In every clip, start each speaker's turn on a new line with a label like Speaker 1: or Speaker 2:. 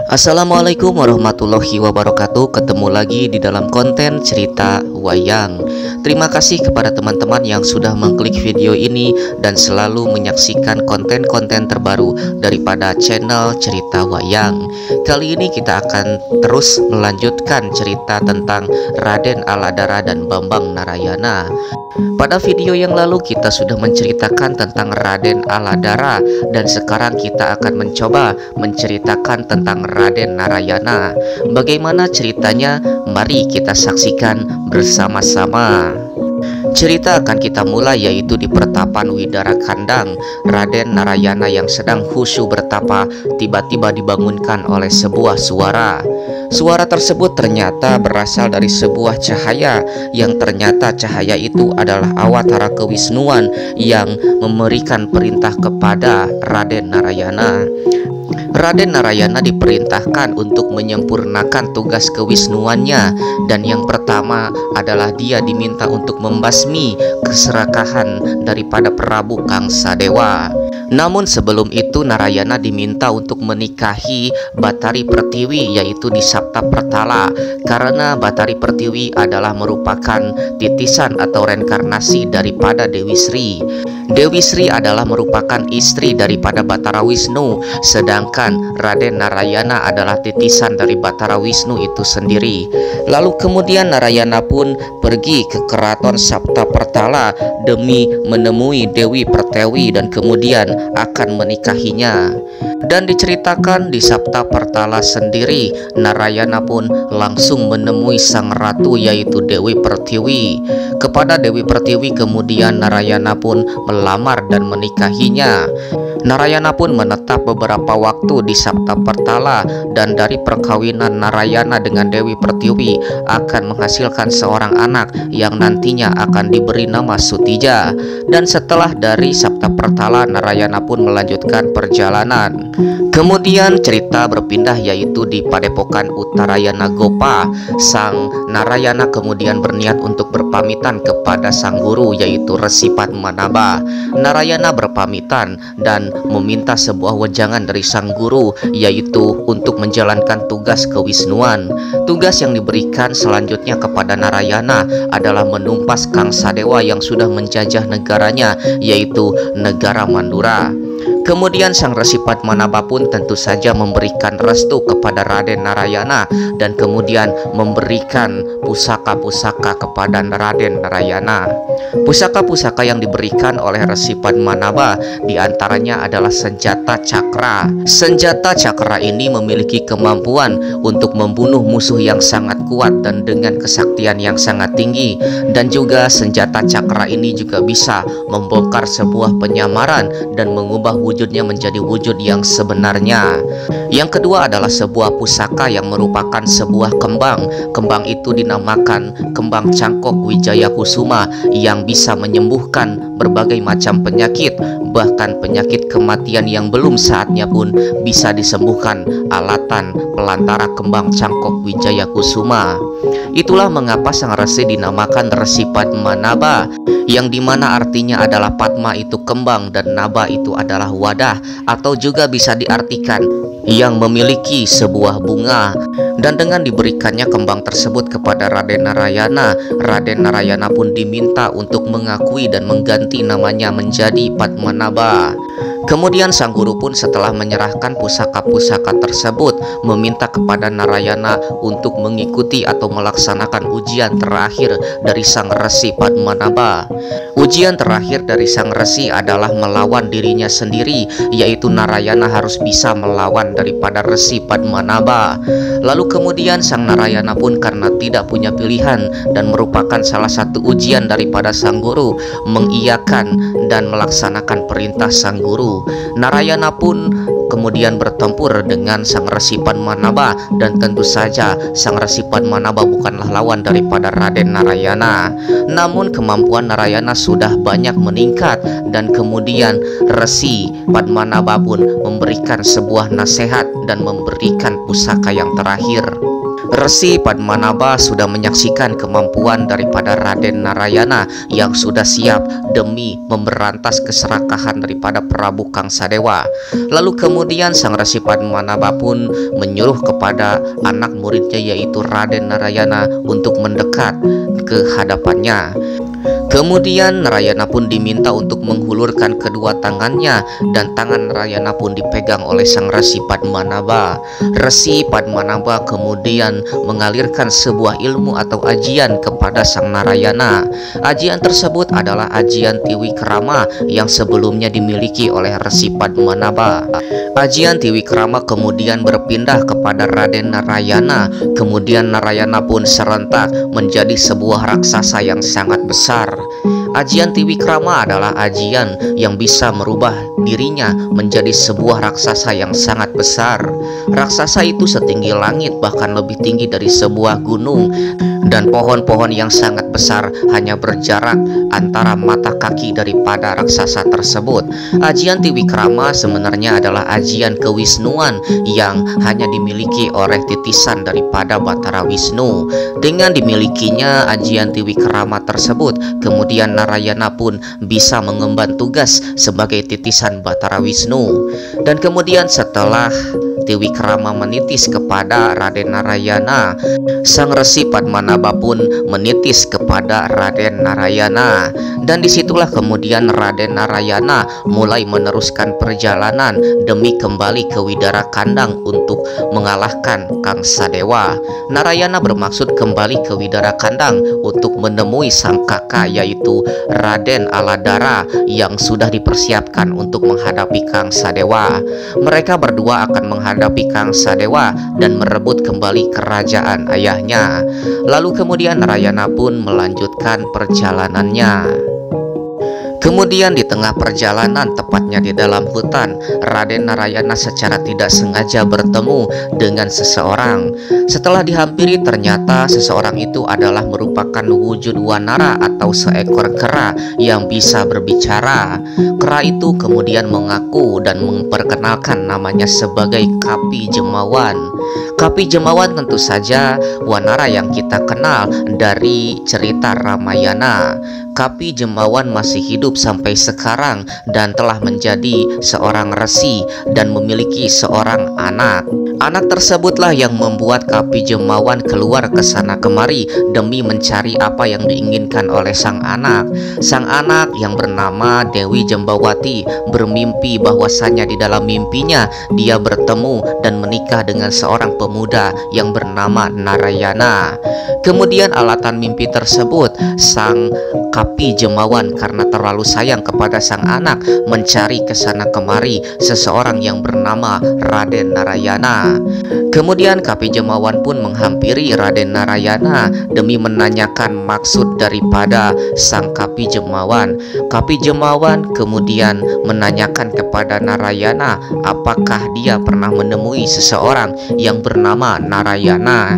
Speaker 1: Assalamualaikum warahmatullahi wabarakatuh. Ketemu lagi di dalam konten cerita wayang. Terima kasih kepada teman-teman yang sudah mengklik video ini dan selalu menyaksikan konten-konten terbaru daripada channel cerita wayang. Kali ini kita akan terus melanjutkan cerita tentang Raden Aladara dan Bambang Narayana. Pada video yang lalu kita sudah menceritakan tentang Raden Aladara, dan sekarang kita akan mencoba menceritakan tentang Raden Narayana. Bagaimana ceritanya? Mari kita saksikan bersama-sama. Cerita akan kita mulai yaitu di pertapan Widara Kandang. Raden Narayana yang sedang khusyuk bertapa tiba-tiba dibangunkan oleh sebuah suara. Suara tersebut ternyata berasal dari sebuah cahaya, yang ternyata cahaya itu adalah awatara kewisnuan yang memberikan perintah kepada Raden Narayana. Raden Narayana diperintahkan untuk menyempurnakan tugas kewisnuannya, dan yang pertama adalah dia diminta untuk membasmi keserakahan daripada Prabu Kangsadewa. Namun sebelum itu Narayana diminta untuk menikahi Batari Pertiwi, yaitu di Sabta Pertala, karena Batari Pertiwi adalah merupakan titisan atau reinkarnasi daripada Dewi Sri. Dewi Sri adalah merupakan istri daripada Batara Wisnu, sedangkan Raden Narayana adalah titisan dari Batara Wisnu itu sendiri. Lalu kemudian Narayana pun pergi ke keraton Sabta Pertala demi menemui Dewi Pertiwi dan kemudian akan menikahinya. Dan diceritakan di Sabta Pertala sendiri, Narayana pun langsung menemui sang ratu yaitu Dewi Pertiwi. Kepada Dewi Pertiwi kemudian Narayana pun melamar dan menikahinya. Narayana pun menetap beberapa waktu di Sabta Pertala, dan dari perkawinan Narayana dengan Dewi Pertiwi akan menghasilkan seorang anak yang nantinya akan diberi nama Sutija. Dan setelah dari Sabta Pertala, Narayana pun melanjutkan perjalanan. Kemudian cerita berpindah yaitu di Padepokan Uttarayana Gopa. Sang Narayana kemudian berniat untuk berpamitan kepada sang guru yaitu Resi Padmanaba. Narayana berpamitan dan meminta sebuah wejangan dari sang guru, yaitu untuk menjalankan tugas kewisnuan. Tugas yang diberikan selanjutnya kepada Narayana adalah menumpas Kangsadewa yang sudah menjajah negaranya, yaitu negara Mandura. Kemudian sang Resi Padmanaba pun tentu saja memberikan restu kepada Raden Narayana dan kemudian memberikan pusaka-pusaka kepada Raden Narayana. Pusaka-pusaka yang diberikan oleh Resi Padmanaba diantaranya adalah senjata cakra. Senjata cakra ini memiliki kemampuan untuk membunuh musuh yang sangat kuat dan dengan kesaktian yang sangat tinggi. Dan juga senjata cakra ini juga bisa membongkar sebuah penyamaran dan mengubah wujudnya menjadi wujud yang sebenarnya. Yang kedua adalah sebuah pusaka yang merupakan sebuah kembang. Kembang itu dinamakan kembang Cangkok Wijaya Kusuma yang bisa menyembuhkan berbagai macam penyakit, bahkan penyakit kematian yang belum saatnya pun bisa disembuhkan alatan pelantara kembang Cangkok Wijaya Kusuma. Itulah mengapa sang resi dinamakan Resi Padmanaba, yang dimana artinya adalah Padma itu kembang dan Naba itu adalah wadah, atau juga bisa diartikan yang memiliki sebuah bunga. Dan dengan diberikannya kembang tersebut kepada Raden Narayana, Raden Narayana pun diminta untuk mengakui dan mengganti namanya menjadi Padmanaba. Kemudian sang guru pun setelah menyerahkan pusaka-pusaka tersebut meminta kepada Narayana untuk mengikuti atau melaksanakan ujian terakhir dari sang Resi Padmanaba. Ujian terakhir dari sang resi adalah melawan dirinya sendiri, yaitu Narayana harus bisa melawan daripada Resi Padmanaba. Lalu kemudian sang Narayana pun karena tidak punya pilihan dan merupakan salah satu ujian daripada sang guru, mengiyakan dan melaksanakan perintah sang guru. Narayana pun kemudian bertempur dengan sang Resi Padmanaba, dan tentu saja sang Resi Padmanaba bukanlah lawan daripada Raden Narayana. Namun kemampuan Narayana sudah banyak meningkat, dan kemudian Resi Padmanaba pun memberikan sebuah nasihat dan memberikan pusaka yang terakhir. Resi Padmanaba sudah menyaksikan kemampuan daripada Raden Narayana yang sudah siap demi memberantas keserakahan daripada Prabu Kangsadewa. Lalu kemudian sang Resi Padmanaba pun menyuruh kepada anak muridnya yaitu Raden Narayana untuk mendekat ke hadapannya. Kemudian Narayana pun diminta untuk menghulurkan kedua tangannya dan tangan Narayana pun dipegang oleh sang Resi Padmanaba. Resi Padmanaba kemudian mengalirkan sebuah ilmu atau ajian kepada sang Narayana. Ajian tersebut adalah ajian Tiwikrama yang sebelumnya dimiliki oleh Resi Padmanaba. Ajian Tiwikrama kemudian berpindah kepada Raden Narayana. Kemudian Narayana pun serentak menjadi sebuah raksasa yang sangat besar. Ajian Tiwikrama adalah ajian yang bisa merubah dirinya menjadi sebuah raksasa yang sangat besar. Raksasa itu setinggi langit, bahkan lebih tinggi dari sebuah gunung, dan pohon-pohon yang sangat besar hanya berjarak antara mata kaki daripada raksasa tersebut. Ajian Tiwikrama sebenarnya adalah ajian kewisnuan yang hanya dimiliki oleh titisan daripada Batara Wisnu. Dengan dimilikinya ajian Tiwikrama tersebut, kemudian Narayana pun bisa mengemban tugas sebagai titisan Batara Wisnu. Dan kemudian setelah Tiwikrama menitis kepada Raden Narayana, sang Resi Padmanaba pun menitis kepada Raden Narayana. Dan disitulah kemudian Raden Narayana mulai meneruskan perjalanan demi kembali ke Widara Kandang untuk mengalahkan Kangsadewa. Narayana bermaksud kembali ke Widara Kandang untuk menemui sang kakak yaitu Raden Aladara yang sudah dipersiapkan untuk menghadapi Kangsadewa. Mereka berdua akan menghadapi Kangsadewa dan merebut kembali kerajaan ayahnya. Lalu kemudian Narayana pun melanjutkan perjalanannya. Kemudian di tengah perjalanan, tepatnya di dalam hutan, Raden Narayana secara tidak sengaja bertemu dengan seseorang. Setelah dihampiri, ternyata seseorang itu adalah merupakan wujud wanara atau seekor kera yang bisa berbicara. Kera itu kemudian mengaku dan memperkenalkan namanya sebagai Kapi Jemawan. Kapi Jemawan tentu saja wanara yang kita kenal dari cerita Ramayana. Kapi Jemawan masih hidup sampai sekarang dan telah menjadi seorang resi dan memiliki seorang anak. Anak tersebutlah yang membuat Kapi Jemawan keluar ke sana kemari demi mencari apa yang diinginkan oleh sang anak. Sang anak yang bernama Dewi Jembawati bermimpi bahwasanya di dalam mimpinya dia bertemu dan menikah dengan seorang pemuda yang bernama Narayana. Kemudian alatan mimpi tersebut, sang Kapi Jemawan karena terlalu sayang kepada sang anak mencari ke sana kemari seseorang yang bernama Raden Narayana. Kemudian Kapi Jemawan pun menghampiri Raden Narayana demi menanyakan maksud daripada sang Kapi Jemawan. Kapi Jemawan kemudian menanyakan kepada Narayana apakah dia pernah menemui seseorang yang bernama Narayana.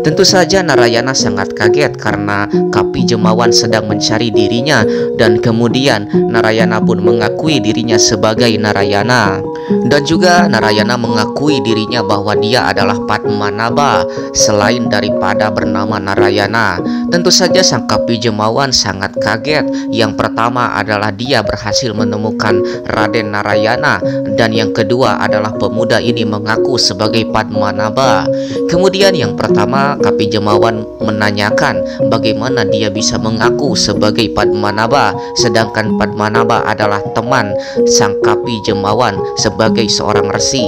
Speaker 1: Tentu saja Narayana sangat kaget karena Kapi Jemawan sedang mencari dirinya, dan kemudian Narayana pun mengakui dirinya sebagai Narayana. Dan juga Narayana mengakui dirinya bahwa dia adalah Padmanaba selain daripada bernama Narayana. Tentu saja sang Kapi Jemawan sangat kaget. Yang pertama adalah dia berhasil menemukan Raden Narayana, dan yang kedua adalah pemuda ini mengaku sebagai Padmanaba. Kemudian yang pertama Kapi Jemawan menanyakan bagaimana dia bisa mengaku sebagai Padmanaba sedangkan Padmanaba adalah teman sang Kapi Jemawan sebagai seorang resi.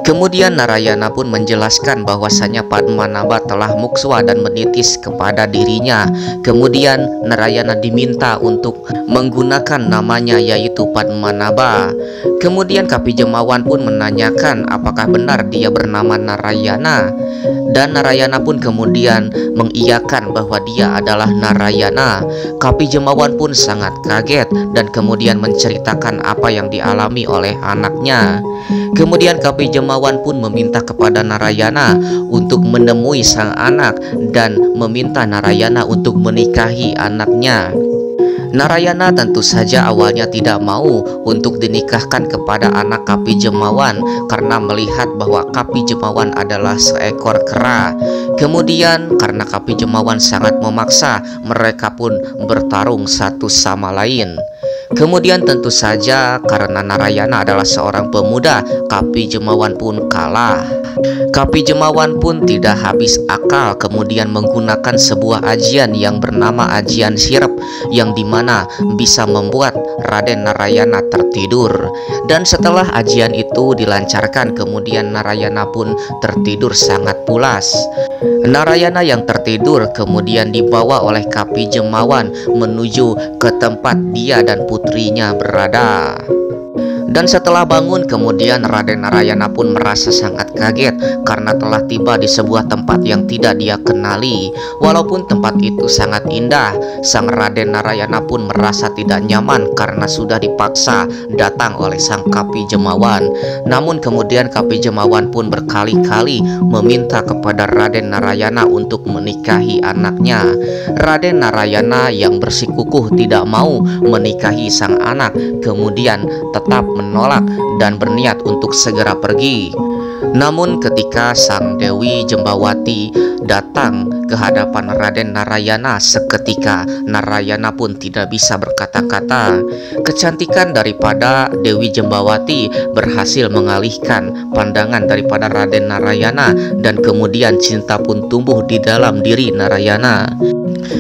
Speaker 1: Kemudian Narayana pun menjelaskan bahwasanya Padmanaba telah mukswa dan menitis kepada dirinya. Kemudian Narayana diminta untuk menggunakan namanya yaitu Padmanaba. Kemudian Kapi Jemawan pun menanyakan apakah benar dia bernama Narayana. Dan Narayana pun kemudian mengiyakan bahwa dia adalah Narayana. Kapi Jemawan pun sangat kaget dan kemudian menceritakan apa yang dialami oleh anaknya. Kemudian Kapi Jemawan pun meminta kepada Narayana untuk menemui sang anak dan meminta Narayana untuk menikahi anaknya. Narayana tentu saja awalnya tidak mau untuk dinikahkan kepada anak Kapi Jemawan karena melihat bahwa Kapi Jemawan adalah seekor kera. Kemudian karena Kapi Jemawan sangat memaksa, mereka pun bertarung satu sama lain. Kemudian tentu saja karena Narayana adalah seorang pemuda, Kapi Jemawan pun kalah. Kapi Jemawan pun tidak habis akal, kemudian menggunakan sebuah ajian yang bernama ajian sirep, yang dimana bisa membuat Raden Narayana tertidur. Dan setelah ajian itu dilancarkan, kemudian Narayana pun tertidur sangat pulas. Narayana yang tertidur kemudian dibawa oleh Kapi Jemawan menuju ke tempat dia dan putrinya berada. Dan setelah bangun, kemudian Raden Narayana pun merasa sangat kaget karena telah tiba di sebuah tempat yang tidak dia kenali. Walaupun tempat itu sangat indah, sang Raden Narayana pun merasa tidak nyaman karena sudah dipaksa datang oleh sang Kapi Jemawan. Namun kemudian Kapi Jemawan pun berkali-kali meminta kepada Raden Narayana untuk menikahi anaknya. Raden Narayana yang bersikukuh tidak mau menikahi sang anak, kemudian tetap menolak dan berniat untuk segera pergi. Namun ketika sang Dewi Jembawati datang ke hadapan Raden Narayana, seketika Narayana pun tidak bisa berkata-kata. Kecantikan daripada Dewi Jembawati berhasil mengalihkan pandangan daripada Raden Narayana, dan kemudian cinta pun tumbuh di dalam diri Narayana.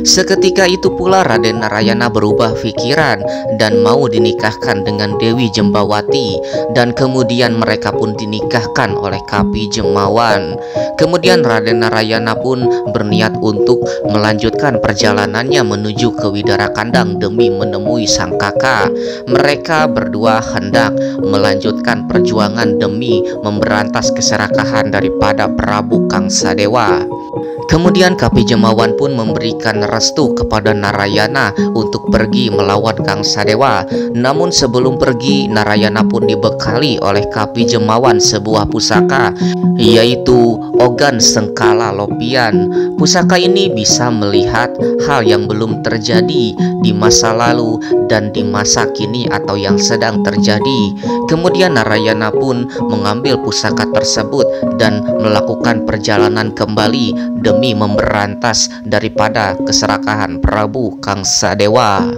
Speaker 1: Seketika itu pula Raden Narayana berubah pikiran dan mau dinikahkan dengan Dewi Jembawati, dan kemudian mereka pun dinikahkan oleh Kapi Jemawan. Kemudian Raden Narayana pun berniat untuk melanjutkan perjalanannya menuju ke Widara Kandang demi menemui sang kakak. Mereka berdua hendak melanjutkan perjuangan demi memberantas keserakahan daripada Prabu Kangsadewa. Kemudian Kapi Jemawan pun memberikan restu kepada Narayana untuk pergi melawan Kangsadewa. Namun sebelum pergi, Narayana pun dibekali oleh Kapi Jemawan sebuah pusaka, yaitu Ogan Sengkala Lopian. Pusaka ini bisa melihat hal yang belum terjadi di masa lalu dan di masa kini atau yang sedang terjadi. Kemudian Narayana pun mengambil pusaka tersebut dan melakukan perjalanan kembali demi memberantas daripada keserakahan Prabu Kangsadewa.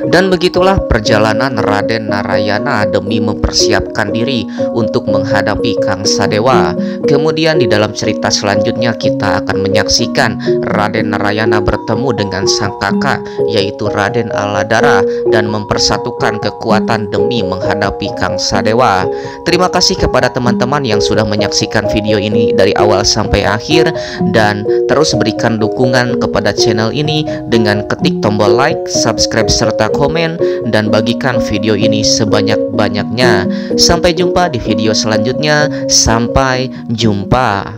Speaker 1: Dan begitulah perjalanan Raden Narayana demi mempersiapkan diri untuk menghadapi Kangsadewa. Kemudian di dalam cerita selanjutnya kita akan menyaksikan Raden Narayana bertemu dengan sang kakak, yaitu Raden Aladara, dan mempersatukan kekuatan demi menghadapi Kangsadewa. Terima kasih kepada teman-teman yang sudah menyaksikan video ini dari awal sampai akhir, dan terus berikan dukungan kepada channel ini dengan ketik tombol like, subscribe, serta komen, dan bagikan video ini sebanyak-banyaknya. Sampai jumpa di video selanjutnya. Sampai jumpa.